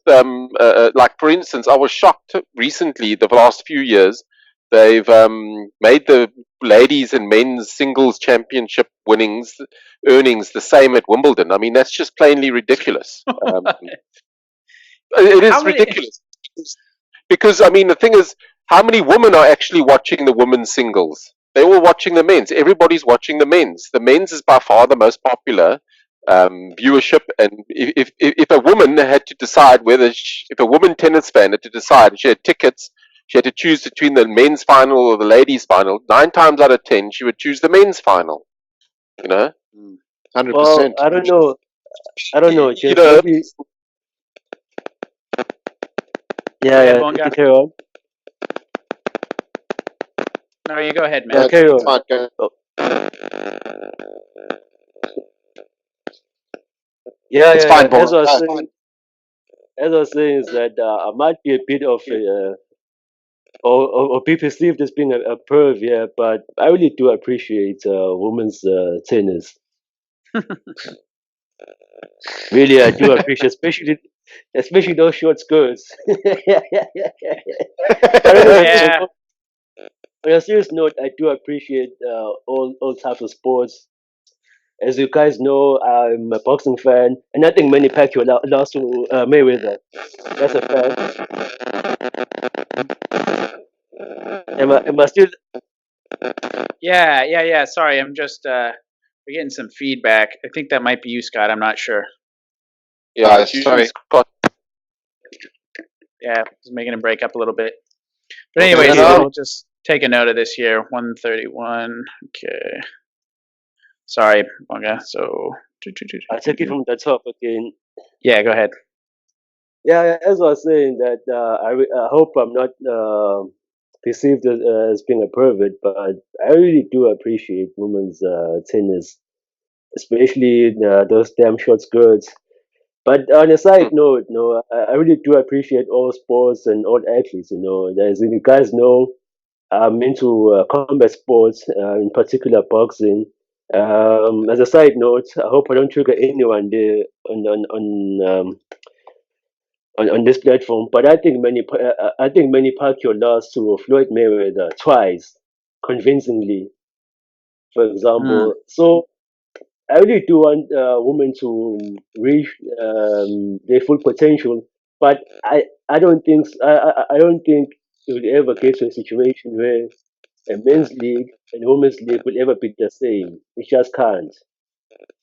Speaker 3: like for instance, I was shocked recently. The last few years, they've made the ladies and men's singles championship earnings the same at Wimbledon. I mean, that's just plainly ridiculous. It
Speaker 2: How
Speaker 3: is
Speaker 2: many?
Speaker 3: ridiculous because I mean, the thing is, how many women are actually watching the women's singles? They're all watching the men's. Everybody's watching the men's. The men's is by far the most popular viewership. And if a woman had to decide if a woman tennis fan had to decide, she had tickets, she had to choose between the men's final or the ladies' final. 9 times out of 10, she would choose the men's final. You know,
Speaker 4: Well,
Speaker 1: 100%.
Speaker 4: I don't know. I don't know,
Speaker 3: you
Speaker 4: Jeff.
Speaker 3: know,
Speaker 4: Maybe,
Speaker 2: Go
Speaker 4: yeah,
Speaker 2: ahead,
Speaker 4: yeah. You
Speaker 2: Bonga.
Speaker 4: can carry on.
Speaker 2: No, you go ahead,
Speaker 1: No,
Speaker 2: man.
Speaker 4: Carry
Speaker 1: it's
Speaker 4: on.
Speaker 1: fine. Go.
Speaker 4: Oh, yeah,
Speaker 1: It's
Speaker 4: yeah, yeah.
Speaker 1: fine, Bonga.
Speaker 4: As I was saying, is that I might be a bit of a, or be perceived as being a perv, yeah, but I really do appreciate women's tennis. Really, I do appreciate, especially those short skirts. But anyway,
Speaker 2: Yeah,
Speaker 4: on a serious note, I do appreciate all types of sports. As you guys know, I'm a boxing fan, and I think Manny Pacquiao lost to Mayweather. That's a fact. Am I still?
Speaker 2: yeah. Sorry, I'm just we're getting some feedback. I think that might be you, Scott. I'm not sure.
Speaker 3: yeah, it's usually
Speaker 1: Sorry.
Speaker 3: Scott.
Speaker 2: Yeah, it's making him break up a little bit. But
Speaker 1: Okay,
Speaker 2: anyway,
Speaker 4: Okay,
Speaker 2: so
Speaker 1: now,
Speaker 2: we'll just take a note of this here. 131. Okay. Sorry, Bonga. So.
Speaker 4: I'll take it from the top again.
Speaker 2: Yeah, go ahead.
Speaker 4: Yeah, as I was saying that I hope I'm not perceived as being a pervert, but I really do appreciate women's tennis, especially those damn short skirts. But on a side note, I really do appreciate all sports and all athletes. As you guys know, I'm into combat sports, in particular boxing. As a side note, I hope I don't trigger anyone there on this platform. But I think Manny Pacquiao lost to Floyd Mayweather twice, convincingly, for
Speaker 2: Mm,
Speaker 4: example. So I really do want women to reach their full potential, but I don't think it will ever get to a situation where a men's league and a women's league will ever be the same. It just can't.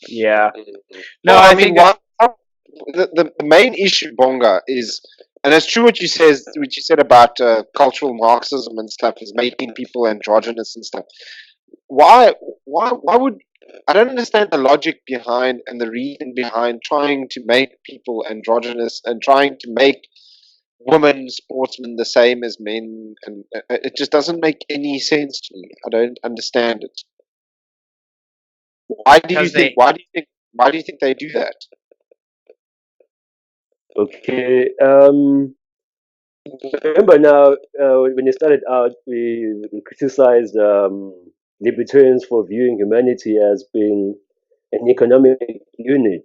Speaker 2: yeah. No,
Speaker 1: well, I
Speaker 2: I
Speaker 1: mean,
Speaker 2: think.
Speaker 1: the main issue, Bonga, is, and it's true what you said about cultural Marxism and stuff, is making people androgynous and stuff. Why would I don't understand the logic behind and the reason behind trying to make people androgynous and trying to make women sportsmen the same as men, and it just doesn't make any sense to me. I don't understand it. Why do you
Speaker 2: Because
Speaker 1: think?
Speaker 2: they.
Speaker 1: Why do you think? Why do you think they do that?
Speaker 4: Okay. Remember now, when it started out, we criticized libertarians for viewing humanity as being an economic unit.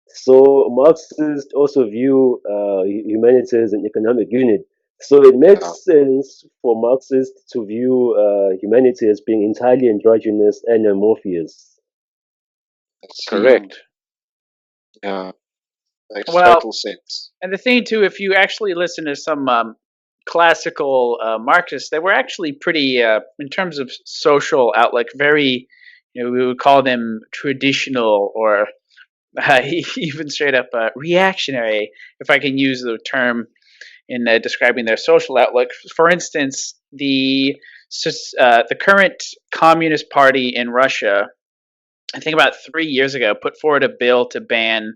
Speaker 4: So Marxists also view humanity as an economic unit. So it
Speaker 1: Yeah,
Speaker 4: makes sense for Marxists to view humanity as being entirely androgynous and amorphous.
Speaker 1: I see.
Speaker 3: Correct.
Speaker 1: Yeah, makes
Speaker 2: Well,
Speaker 1: total sense.
Speaker 2: and the thing too, if you actually listen to some classical Marxists, they were actually pretty, in terms of social outlook, very, we would call them traditional or even straight up reactionary, if I can use the term in describing their social outlook. For instance, the current Communist Party in Russia, I think about 3 years ago, put forward a bill to ban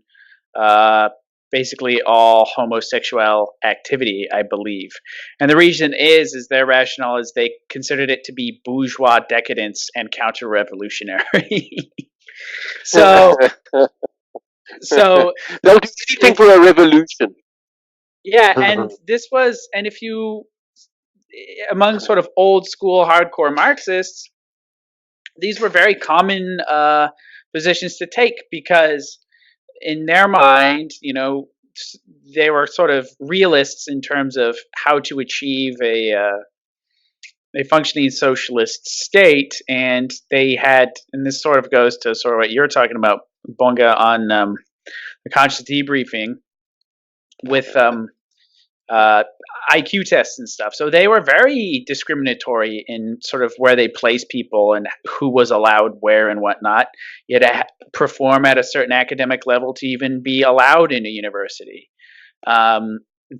Speaker 2: uh, basically all homosexual activity, I believe. And the reason is their rationale is they considered it to be bourgeois decadence and counter-revolutionary. so, so
Speaker 3: They'll do anything
Speaker 2: if
Speaker 3: for a revolution.
Speaker 2: Yeah, and this was, and if you, among sort of old school hardcore Marxists, these were very common positions to take because in their mind, they were sort of realists in terms of how to achieve a functioning socialist state, and they had, and this sort of goes to sort of what you're talking about, Bonga, on the conscious debriefing with IQ tests and stuff. So they were very discriminatory in sort of where they place people and who was allowed where and whatnot. You had to perform at a certain academic level to even be allowed in a university,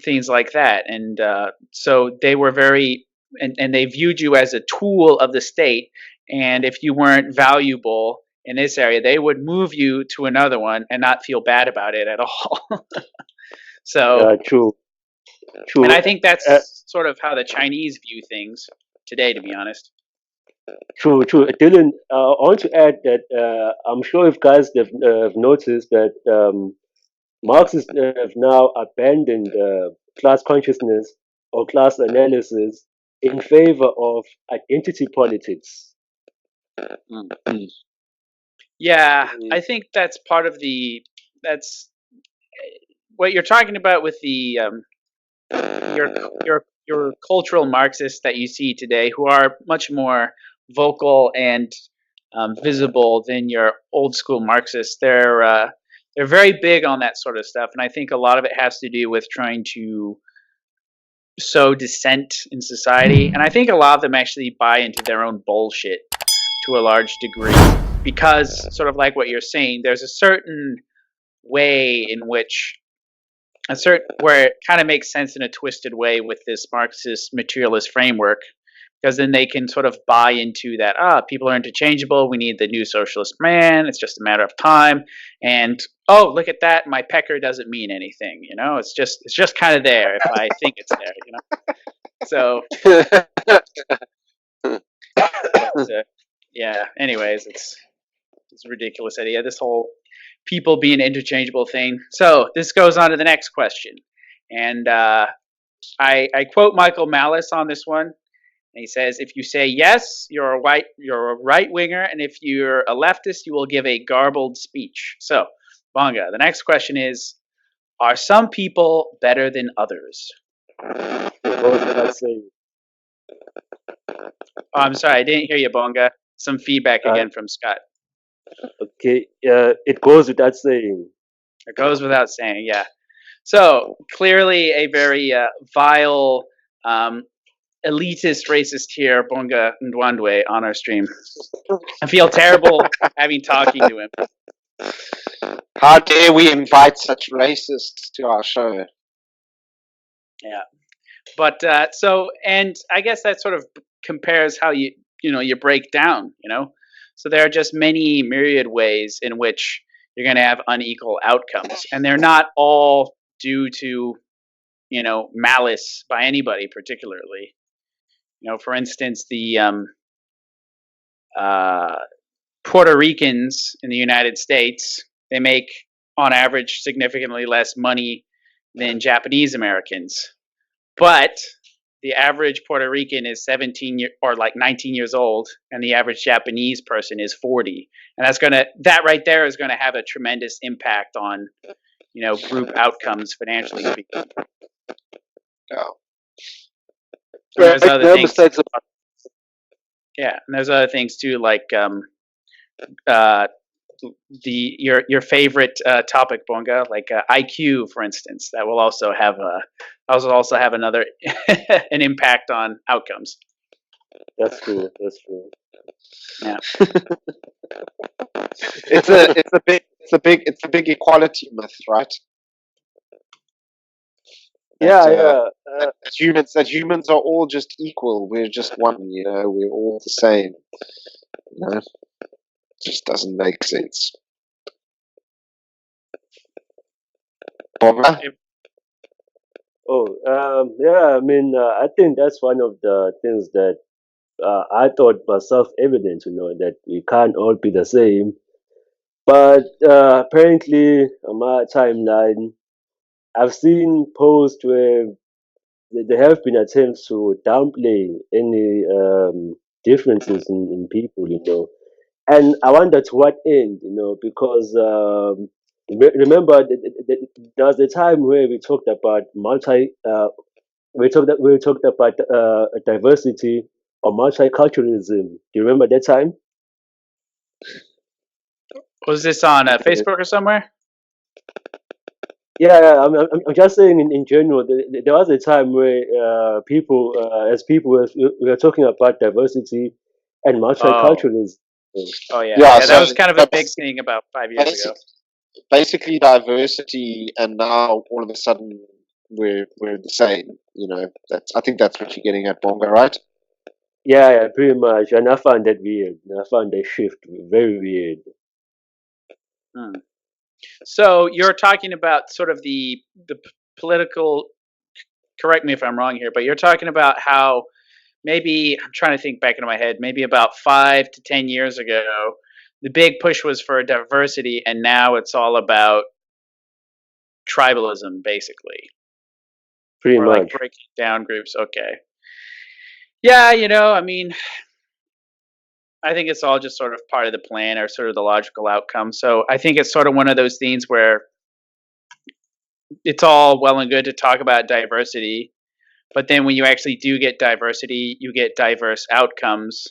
Speaker 2: things like that. And so they were very, and they viewed you as a tool of the state. And if you weren't valuable in this area, they would move you to another one and not feel bad about it at all. So,
Speaker 4: True.
Speaker 2: and I think
Speaker 4: Uh,
Speaker 2: that's sort of how the Chinese view things today, to be honest.
Speaker 4: True. Dylan, I want to add that I'm sure if guys have noticed that Marxists have now abandoned class consciousness or class analysis in favor of identity politics.
Speaker 2: Yeah, I think that's part of that's what you're talking about with the your cultural Marxists that you see today, who are much more vocal and visible than your old school Marxists. They're very big on that sort of stuff, and I think a lot of it has to do with trying to sow dissent in society. And I think a lot of them actually buy into their own bullshit to a large degree, because sort of like what you're saying, there's a certain way in which where it kind of makes sense in a twisted way with this Marxist materialist framework, because then they can sort of buy into that, people are interchangeable, we need the new socialist man, it's just a matter of time, and oh, look at that, my pecker doesn't mean anything, it's just kind of there if I think it's there, so yeah, anyways, it's a ridiculous idea, this whole people being interchangeable thing. So this goes on to the next question, and I quote Michael Malice on this one. And he says, "If you say yes, you're a right winger, and if you're a leftist, you will give a garbled speech." So, Bonga, the next question is: are some people better than others?
Speaker 4: What did I say?
Speaker 2: Oh, I'm sorry, I didn't hear you, Bonga. Some feedback again from Scott.
Speaker 4: Okay, it goes without saying.
Speaker 2: It goes without saying, yeah. So clearly a very vile, elitist, racist here, Bonga Ndwandwe, on our stream. I feel terrible having talking to him.
Speaker 1: How dare we invite such racists to our show?
Speaker 2: Yeah, but and I guess that sort of compares how you break down. So there are just many myriad ways in which you're going to have unequal outcomes, and they're not all due to malice by anybody particularly. For instance, the Puerto Ricans in the United States, they make on average significantly less money than Japanese Americans, but the average Puerto Rican is 19 years old, and the average Japanese person is 40, and that right there is going to have a tremendous impact on group outcomes financially speaking.
Speaker 1: Oh.
Speaker 2: There's other
Speaker 3: no
Speaker 2: things.
Speaker 3: mistakes about
Speaker 2: Yeah, and there's other things too, like your favorite topic, Bonga, like IQ, for instance. That will also have another an impact on outcomes.
Speaker 4: That's true.
Speaker 2: Yeah.
Speaker 1: It's a big equality myth, right?
Speaker 4: Yeah.
Speaker 1: That humans are all just equal. We're just one. We're all the same. It just doesn't make sense. Bonga?
Speaker 4: Yeah. I mean, I think that's one of the things that I thought was self-evident. That we can't all be the same. But apparently, on my timeline, I've seen posts where there have been attempts to downplay any differences in people, and I wonder to what end, because remember there was a time where we talked about we talked about diversity or multiculturalism. Do you remember that time?
Speaker 2: Was this on Facebook or somewhere?
Speaker 4: Yeah, I'm just saying in general, there was a time where we were talking about diversity and
Speaker 2: Oh,
Speaker 4: multiculturalism.
Speaker 2: oh yeah,
Speaker 1: Yeah,
Speaker 2: yeah. That
Speaker 1: so
Speaker 2: was kind of a big thing about 5 years ago.
Speaker 1: basically diversity, and now all of a sudden we're the same. I think that's what you're getting at, Bonga, right?
Speaker 4: Yeah, pretty much. And I found that weird. I found that shift very weird.
Speaker 2: Hmm. So you're talking about sort of the political. Correct me if I'm wrong here, but you're talking about how maybe I'm trying to think back into my head. Maybe about 5 to 10 years ago, the big push was for diversity, and now it's all about tribalism, basically,
Speaker 4: Pretty
Speaker 2: or like
Speaker 4: much.
Speaker 2: breaking down groups. Okay, yeah, I mean, I think it's all just sort of part of the plan or sort of the logical outcome. So I think it's sort of one of those things where it's all well and good to talk about diversity, but then when you actually do get diversity, you get diverse outcomes,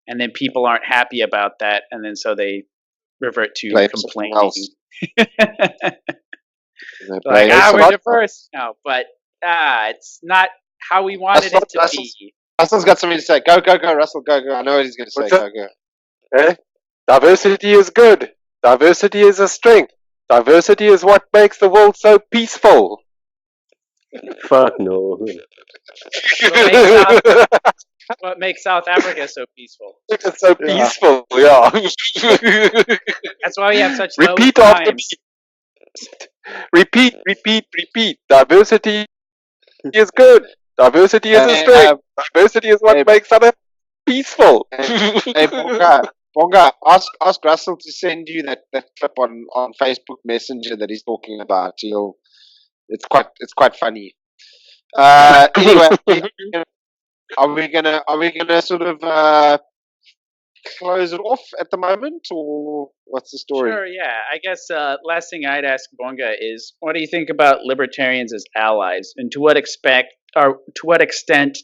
Speaker 2: and then people aren't happy about that, and then so they revert to
Speaker 1: Blame something
Speaker 2: complaining.
Speaker 1: else.
Speaker 2: Like,
Speaker 1: It's
Speaker 2: we're
Speaker 1: not.
Speaker 2: diverse now, but it's not how we wanted it to be.
Speaker 1: Russell's got something to say. Go, go, go, Russell. Go, go. I know what he's going to say.
Speaker 3: What's
Speaker 1: Go,
Speaker 3: that?
Speaker 1: go.
Speaker 3: Eh? Diversity is good. Diversity is a strength. Diversity is what makes the world so peaceful.
Speaker 4: Fuck no.
Speaker 2: What makes South Africa so peaceful?
Speaker 3: It's so
Speaker 1: Yeah.
Speaker 3: peaceful, yeah.
Speaker 2: That's why we have such low
Speaker 3: Repeat after me.
Speaker 2: crimes.
Speaker 3: Repeat. Diversity is good. Diversity is a strength. Diversity is what makes us peaceful.
Speaker 1: Hey, Bonga, ask Russell to send you that clip on Facebook Messenger that he's talking about. It's quite funny. Anyway, are we gonna sort of close it off at the moment, or what's the story?
Speaker 2: Sure, yeah. I guess last thing I'd ask Bonga is, what do you think about libertarians as allies, and to what extent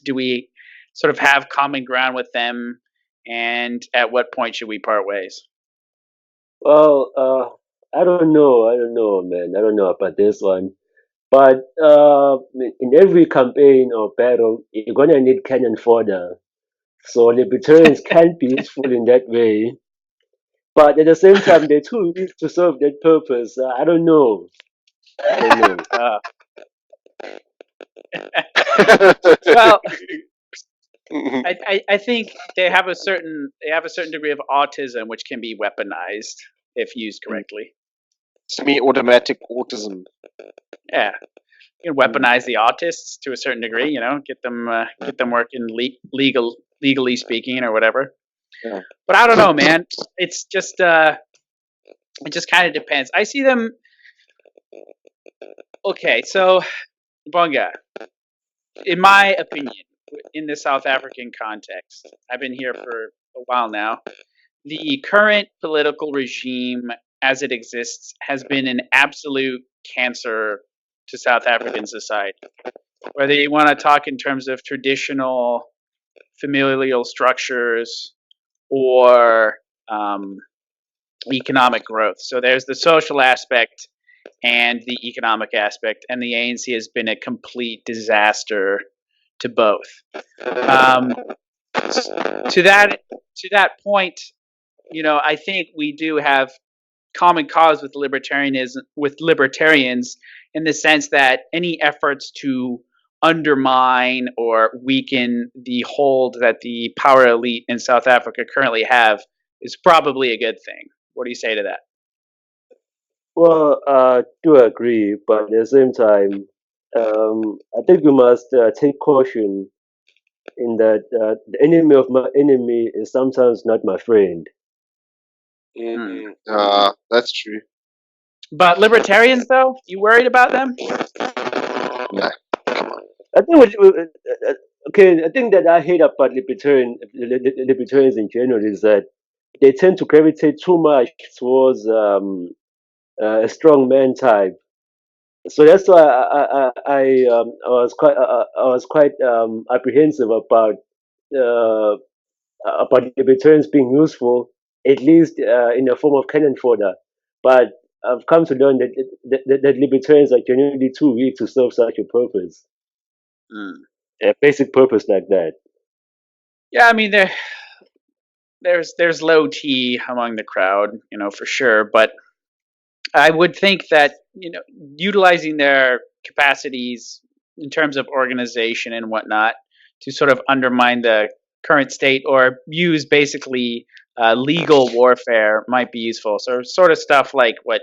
Speaker 2: do we sort of have common ground with them, and at what point should we part ways?
Speaker 4: Well, I don't know, man. I don't know about this one. But in every campaign or battle, you're gonna need cannon fodder. So libertarians can be useful in that way. But at the same time, they're too weak to serve that purpose. I don't know.
Speaker 2: Well, I think they have a certain degree of autism which can be weaponized if used correctly.
Speaker 1: Semi-automatic autism.
Speaker 2: Yeah, you can weaponize the autists to a certain degree. Get them working legally speaking or whatever.
Speaker 1: Yeah.
Speaker 2: But I don't know, man. It's just it just kind of depends. I see them. Okay, so Bonga, in my opinion, in the South African context, I've been here for a while now. The current political regime, as it exists, has been an absolute cancer to South African society. Whether you want to talk in terms of traditional familial structures or economic growth. So there's the social aspect and the economic aspect, and the ANC has been a complete disaster to both. To that point, I think we do have common cause with libertarians in the sense that any efforts to undermine or weaken the hold that the power elite in South Africa currently have is probably a good thing. What do you say to that?
Speaker 4: Well, I do agree, but at the same time, I think we must take caution in that the enemy of my enemy is sometimes not my friend.
Speaker 1: That's true.
Speaker 2: But libertarians, though, you worried about them?
Speaker 1: Nah, come on.
Speaker 4: I think okay. I think that I hate about libertarians in general is that they tend to gravitate too much towards a strong man type. So that's why I was quite apprehensive uh, about libertarians being useful, at least in the form of cannon fodder. But I've come to learn that libertarians are genuinely too weak to serve such a purpose,
Speaker 2: Mm.
Speaker 4: a basic purpose like that.
Speaker 2: Yeah, I mean, there's low T among the crowd, for sure. But I would think that utilizing their capacities in terms of organization and whatnot to sort of undermine the current state or use basically legal warfare might be useful. So sort of stuff like what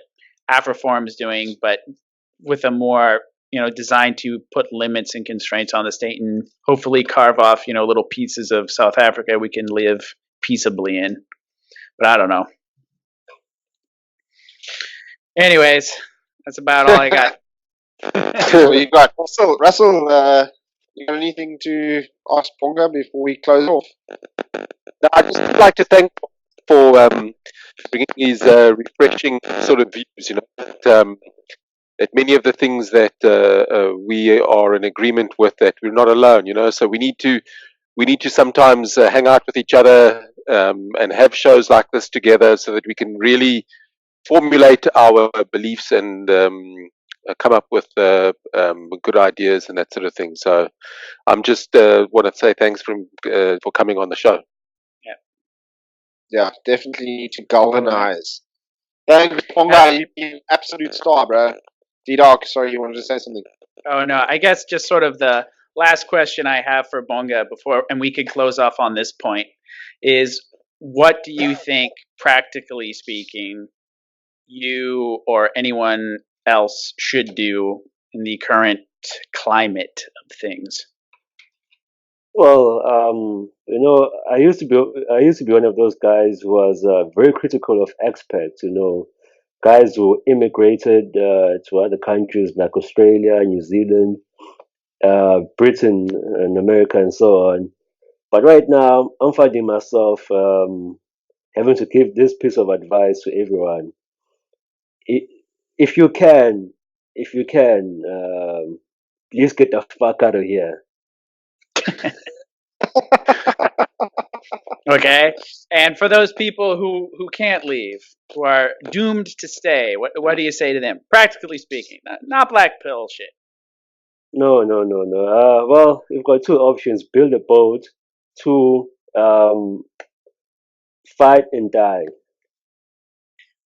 Speaker 2: Afroforum is doing, but with a more designed to put limits and constraints on the state and hopefully carve off little pieces of South Africa we can live peaceably in. But I don't know. Anyways, that's about all I got.
Speaker 1: What you got, Russell? Russell, you got anything to ask Bonga before we close off?
Speaker 3: No, I'd just like to thank for bringing these refreshing sort of views. That many of the things that we are in agreement with, that we're not alone. So we need to sometimes hang out with each other and have shows like this together, so that we can really formulate our beliefs and come up with good ideas and that sort of thing. So I'm just want to say thanks for coming on the show.
Speaker 1: Yeah, definitely need to galvanize. Thanks, Bonga. You've been an absolute star, bro. D-Dog, sorry, you wanted to say something?
Speaker 2: Oh no, I guess just sort of the last question I have for Bonga before, and we could close off on this point, is what do you think, practically speaking, you or anyone else should do in the current climate of things?
Speaker 4: Well, I used to be one of those guys who was very critical of expats. Guys who immigrated to other countries like Australia, New Zealand, Britain, and America, and so on. But right now, I'm finding myself having to give this piece of advice to everyone. I- If you can, please get the fuck out of here.
Speaker 2: Okay, and for those people who can't leave, who are doomed to stay, what do you say to them? Practically speaking, not black pill shit.
Speaker 4: No, no, no, no. Well, we've got two options: build a boat, two, fight and die.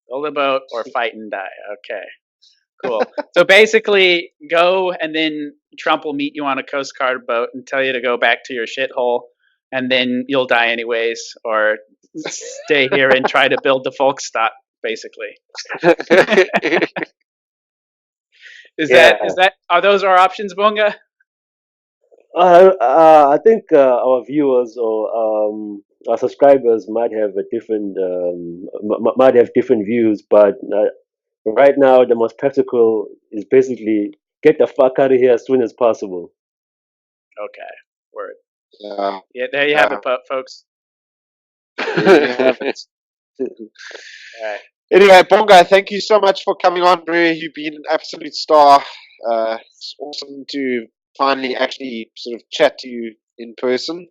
Speaker 2: Build a boat or fight and die. Okay, cool. So basically, go and then Trump will meet you on a Coast Guard boat and tell you to go back to your shithole, and then you'll die anyways, or stay here and try to build the Volksstaat. Basically, is
Speaker 4: Yeah.
Speaker 2: that are those our options, Bunga?
Speaker 4: I think our viewers or our subscribers might have a different might have different views, but right now the most practical is basically get the fuck out of here as soon as possible.
Speaker 2: Okay, word.
Speaker 1: Yeah,
Speaker 2: Yeah, there you have it, folks.
Speaker 1: there you have it.
Speaker 2: All right.
Speaker 1: Anyway, Bonga, thank you so much for coming on, bro. You've been an absolute star. It's awesome to finally actually sort of chat to you in person.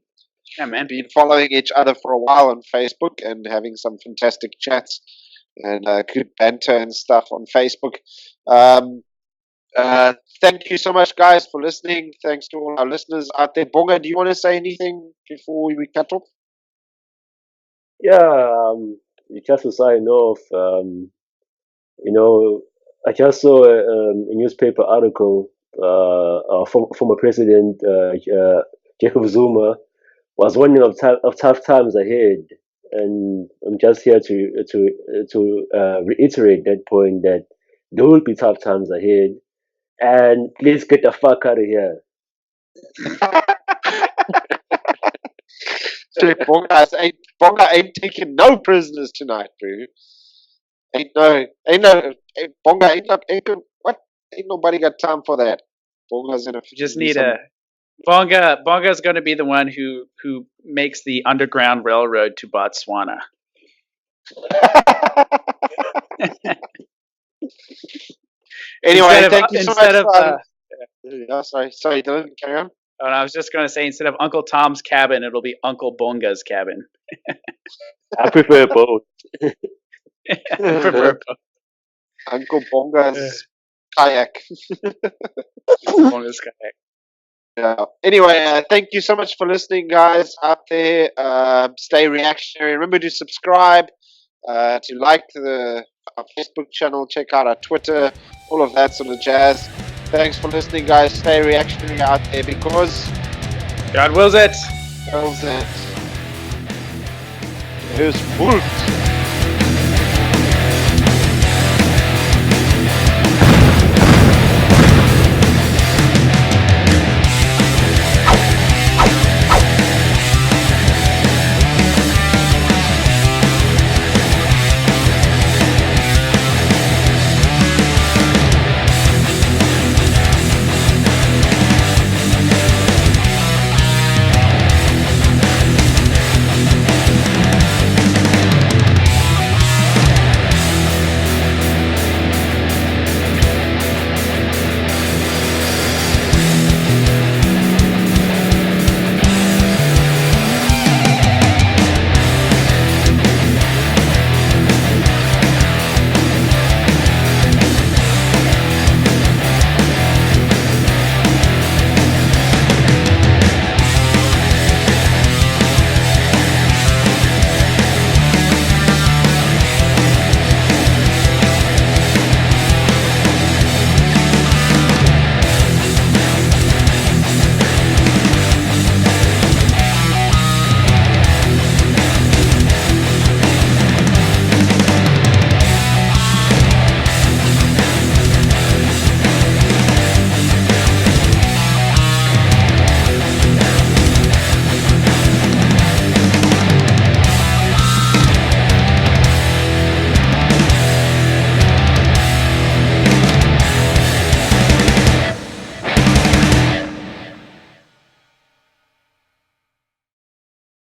Speaker 2: Yeah, man.
Speaker 1: Been following each other for a while on Facebook and having some fantastic chats and good banter and stuff on Facebook. Thank you so much, guys, for listening. Thanks to all our listeners out there. Bonga, do you want to say anything before we cut off?
Speaker 4: Yeah, just to sign off, I just saw a newspaper article. Former President Jacob Zuma was warning of tough times ahead, and I'm just here to reiterate that point that there will be tough times ahead, and please get the fuck out of here.
Speaker 1: Bonga ain't taking no prisoners tonight, bro. Bonga what? Ain't nobody got time for that. Bonga's in a.
Speaker 2: You just need a Bonga's going to be the one who makes the underground railroad to Botswana.
Speaker 1: Anyway, thank you so much. Sorry, Dylan, carry on.
Speaker 2: Oh, and I was just going to say, instead of Uncle Tom's cabin, it'll be Uncle Bonga's cabin.
Speaker 4: I prefer both.
Speaker 2: I prefer both.
Speaker 1: Uncle Bonga's kayak.
Speaker 2: Uncle Bonga's kayak.
Speaker 1: Yeah. Anyway, thank you so much for listening, guys out there. Stay reactionary. Remember to subscribe, to like our Facebook channel, check out our Twitter, all of that sort of jazz. Thanks for listening, guys. Stay reactionary out there because
Speaker 2: God wills it.
Speaker 1: Wills it. Here's Bolt.